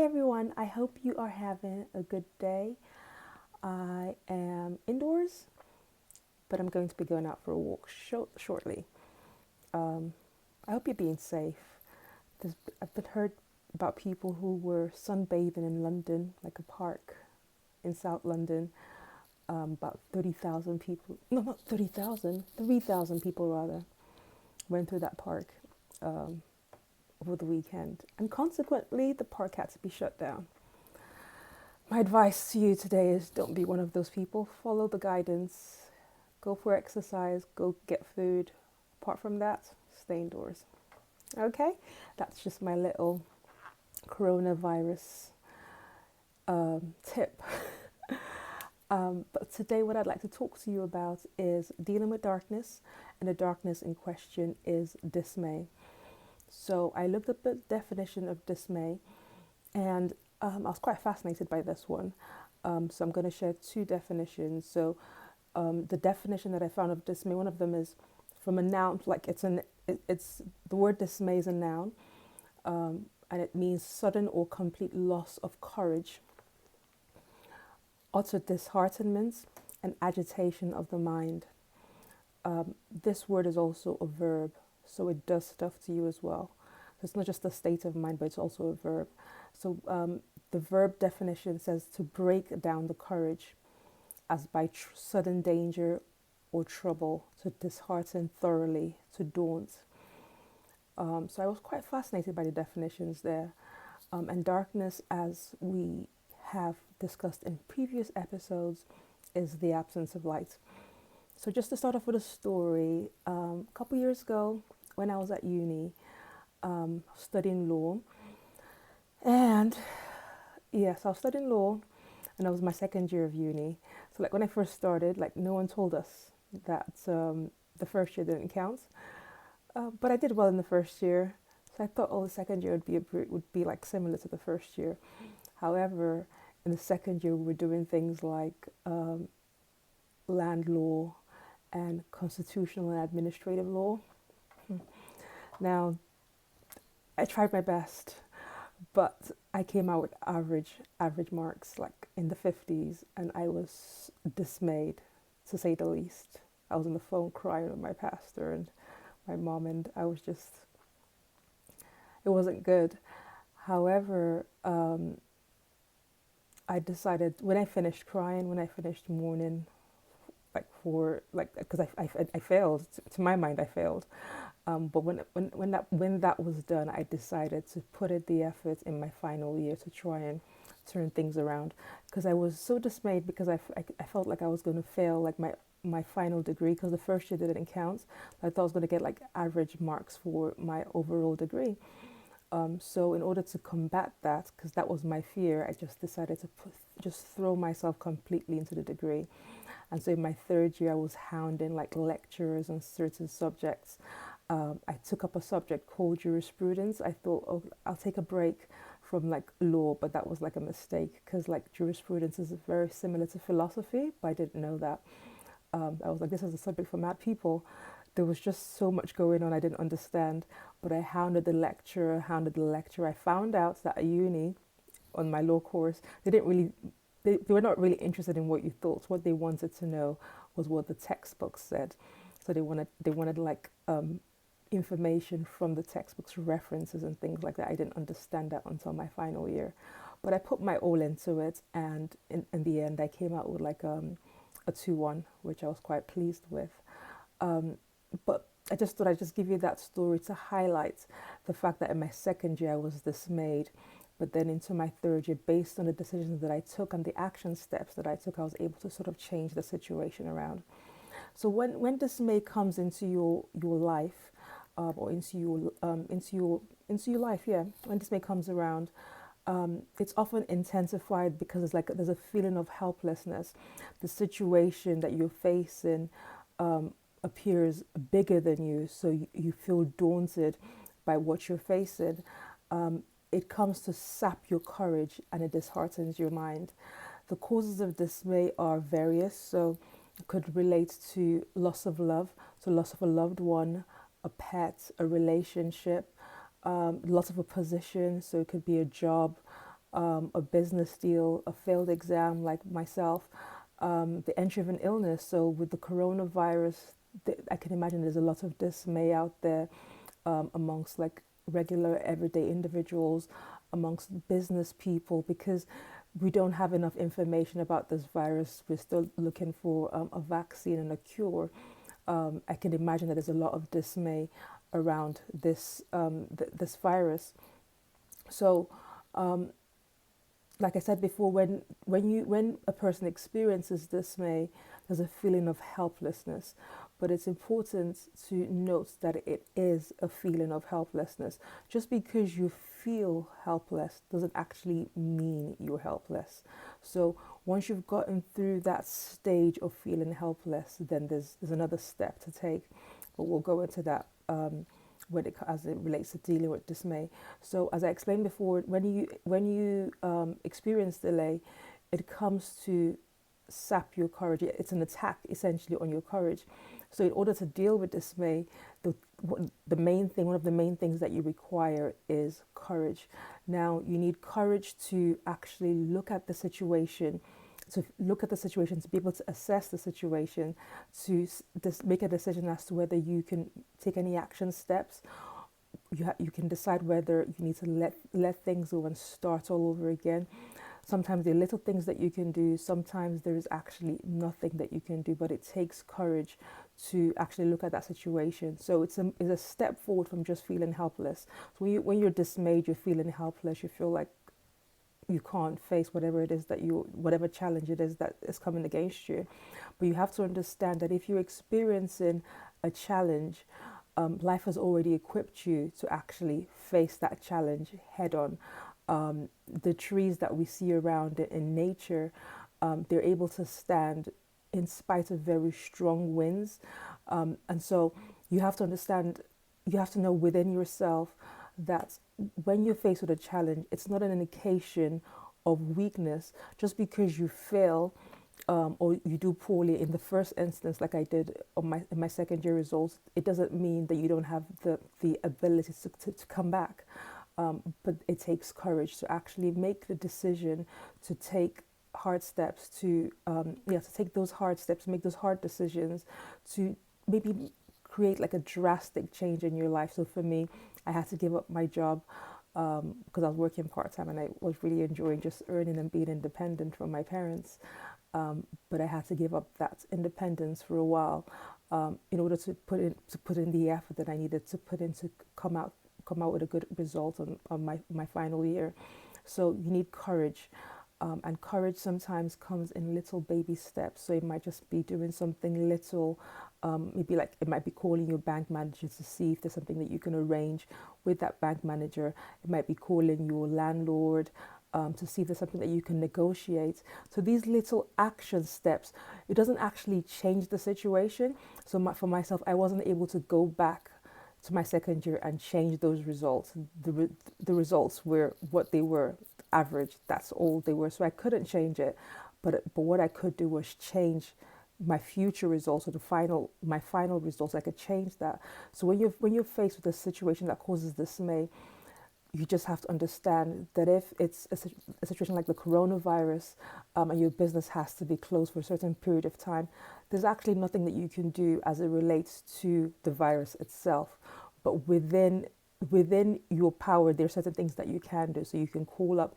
everyone, I hope you are having a good day. I am indoors, but I'm going to be going out for a walk shortly. Um, I hope you're being safe. I've been heard about people who were sunbathing in London, like a park in South London. About 30,000 people, no, not 30,000, 3,000 people rather, went through that park um, over the weekend. And consequently, the park had to be shut down. My advice to you today is don't be one of those people. Follow the guidance. Go for exercise. Go get food. Apart from that, stay indoors. Okay? That's just my little coronavirus tip. But today, what I'd like to talk to you about is dealing with darkness, and the darkness in question is dismay. So I looked up the definition of dismay, and I was quite fascinated by this one. So I'm going to share two definitions. So the definition that I found of dismay, one of them is from a noun, like it's the word dismay is a noun, and it means sudden or complete loss of courage, utter disheartenment, and agitation of the mind. This word is also a verb, so it does stuff to you as well. So it's not just a state of mind, but it's also a verb. So the verb definition says to break down the courage as by sudden danger or trouble, to dishearten thoroughly, to daunt. So I was quite fascinated by the definitions there. And darkness, as we have discussed in previous episodes, is the absence of light. So just to start off with a story, a couple years ago when I was at uni, studying law, and yes, I was studying law, and that was my second year of uni. So like when I first started, like no one told us that the first year didn't count, but I did well in the first year. So I thought, oh, the second year would be like similar to the first year. However, in the second year, we were doing things like land law and constitutional and administrative law. Now, I tried my best, but I came out with average marks, like in the 50s, and I was dismayed, to say the least. I was on the phone crying with my pastor and my mom, and I was just, it wasn't good. However, I decided when I finished crying, when I finished mourning, because I failed. To my mind, I failed. But when that was done, I decided to put in the effort in my final year to try and turn things around, because I was so dismayed because I felt like I was going to fail, like my final degree, because the first year didn't count. I thought I was going to get like average marks for my overall degree. So in order to combat that, because that was my fear, I just decided to just throw myself completely into the degree. And so in my third year, I was hounding like lecturers on certain subjects. I took up a subject called jurisprudence. I thought, oh, I'll take a break from like law, but that was like a mistake, because like jurisprudence is very similar to philosophy, but I didn't know that. I was like, this is a subject for mad people. There was just so much going on I didn't understand, but I hounded the lecturer. I found out that at uni, on my law course, they were not really interested in what you thought. What they wanted to know was what the textbooks said. So they wanted like information from the textbooks, references and things like that. I didn't understand that until my final year, but I put my all into it, and in the end, I came out with like a 2-1, which I was quite pleased with. But I just thought I'd just give you that story to highlight the fact that in my second year I was dismayed, but then into my third year, based on the decisions that I took and the action steps that I took, I was able to sort of change the situation around. So when dismay comes into your life, or into your life, yeah, when dismay comes around, it's often intensified because it's like there's a feeling of helplessness. The situation that you're facing appears bigger than you, so you feel daunted by what you're facing. It comes to sap your courage and it disheartens your mind. The causes of dismay are various, so it could relate to loss of love, so loss of a loved one, a pet, a relationship, loss of a position, so it could be a job, a business deal, a failed exam like myself, the entry of an illness. So with the coronavirus, I can imagine there's a lot of dismay out there amongst like regular everyday individuals, amongst business people, because we don't have enough information about this virus. We're still looking for a vaccine and a cure. I can imagine that there's a lot of dismay around this virus. So, like I said before, when a person experiences dismay, there's a feeling of helplessness. But it's important to note that it is a feeling of helplessness. Just because you feel helpless doesn't actually mean you're helpless. So once you've gotten through that stage of feeling helpless, then there's another step to take. But we'll go into that as it relates to dealing with dismay. So as I explained before, when you experience delay, it comes to sap your courage. It's an attack essentially on your courage. So in order to deal with dismay, one of the main things that you require is courage. Now you need courage to actually look at the situation, to be able to assess the situation, to make a decision as to whether you can take any action steps. You can decide whether you need to let things go and start all over again. Sometimes there are little things that you can do. Sometimes there is actually nothing that you can do, but it takes courage to actually look at that situation. So it's a step forward from just feeling helpless. So when you're dismayed, you're feeling helpless, you feel like you can't face whatever challenge it is that is coming against you. But you have to understand that if you're experiencing a challenge, life has already equipped you to actually face that challenge head on. The trees that we see around in nature, they're able to stand in spite of very strong winds. And so you have to understand, you have to know within yourself that when you're faced with a challenge, it's not an indication of weakness. Just because you fail or you do poorly in the first instance, like I did in my second year results, it doesn't mean that you don't have the ability to come back. But it takes courage to actually make the decision to take hard steps, to take those hard steps, make those hard decisions, to maybe create like a drastic change in your life. So for me, I had to give up my job because I was working part-time and I was really enjoying just earning and being independent from my parents. But I had to give up that independence for a while in order to put in the effort that I needed to put in to come out with a good result on my final year. So you need courage. And courage sometimes comes in little baby steps. So it might just be doing something little, maybe like it might be calling your bank manager to see if there's something that you can arrange with that bank manager. It might be calling your landlord to see if there's something that you can negotiate. So these little action steps, it doesn't actually change the situation. So for myself, I wasn't able to go back to my second year and change those results. The results were what they were, average. That's all they were. So I couldn't change it. But what I could do was change my future results, or my final results. I could change that. So when you're faced with a situation that causes dismay, you just have to understand that if it's a situation like the coronavirus, and your business has to be closed for a certain period of time, there's actually nothing that you can do as it relates to the virus itself. But within your power, there are certain things that you can do. So you can call up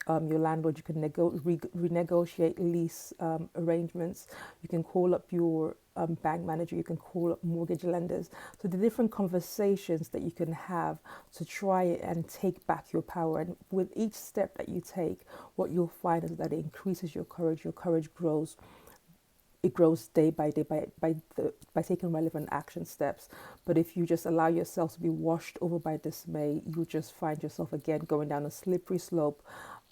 your landlord, you can renegotiate lease arrangements, you can call up your bank manager, you can call up mortgage lenders. So the different conversations that you can have to try and take back your power. And with each step that you take, what you'll find is that it increases your courage. Your courage grows. It grows day by day by taking relevant action steps. But if you just allow yourself to be washed over by dismay, you just find yourself again going down a slippery slope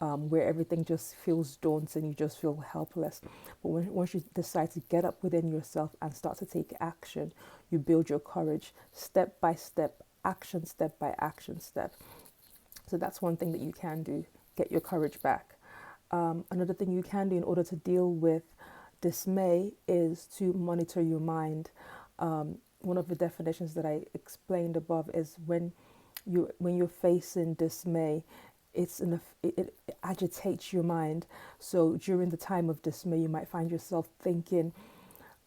where everything just feels daunting, you just feel helpless. But once you decide to get up within yourself and start to take action, you build your courage step by step, action step by action step. So that's one thing that you can do, get your courage back. Another thing you can do in order to deal with dismay is to monitor your mind. One of the definitions that I explained above is when you're facing dismay, it agitates your mind. So during the time of dismay, you might find yourself thinking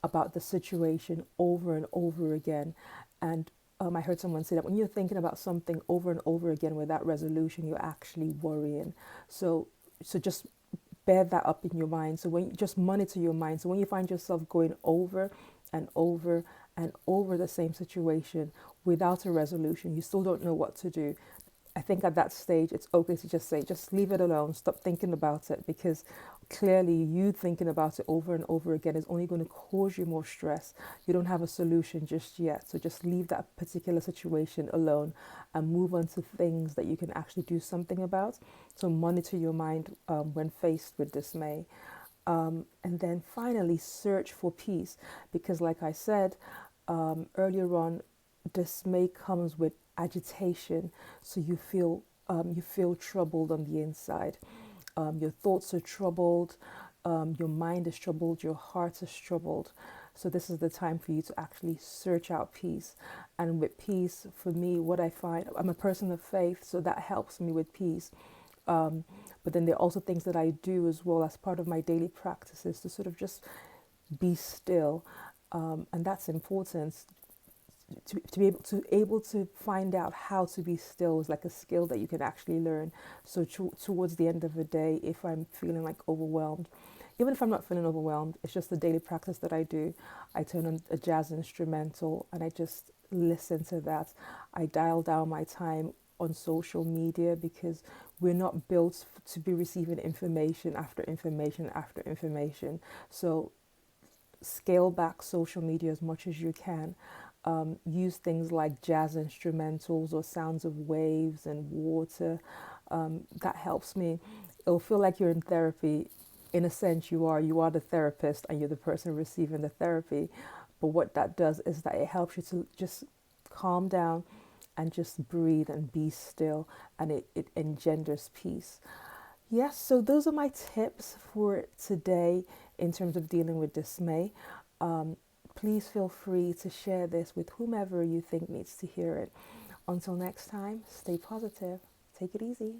about the situation over and over again. And I heard someone say that when you're thinking about something over and over again without resolution, you're actually worrying. So, so just bear that up in your mind. So when you just monitor your mind. So when you find yourself going over and over and over the same situation without a resolution, you still don't know what to do. I think at that stage, it's okay to just say, just leave it alone, stop thinking about it, because clearly you thinking about it over and over again is only going to cause you more stress. You don't have a solution just yet. So just leave that particular situation alone and move on to things that you can actually do something about. So monitor your mind when faced with dismay. And then finally, search for peace, because, like I said earlier on, dismay comes with agitation, so you feel troubled on the inside. Your thoughts are troubled, your mind is troubled, your heart is troubled. So this is the time for you to actually search out peace. And with peace, for me, what I find, I'm a person of faith, so that helps me with peace. But then there are also things that I do as well as part of my daily practices to sort of just be still, and that's important. To be able to find out how to be still is like a skill that you can actually learn. So towards the end of the day, if I'm feeling like overwhelmed, even if I'm not feeling overwhelmed, it's just the daily practice that I do. I turn on a jazz instrumental and I just listen to that. I dial down my time on social media, because we're not built to be receiving information after information after information. So scale back social media as much as you can. Use things like jazz instrumentals or sounds of waves and water. That helps me. It'll feel like you're in therapy. In a sense, you are the therapist and you're the person receiving the therapy. But what that does is that it helps you to just calm down and just breathe and be still, and it engenders peace. Yes, so those are my tips for today in terms of dealing with dismay. Please feel free to share this with whomever you think needs to hear it. Until next time, stay positive. Take it easy.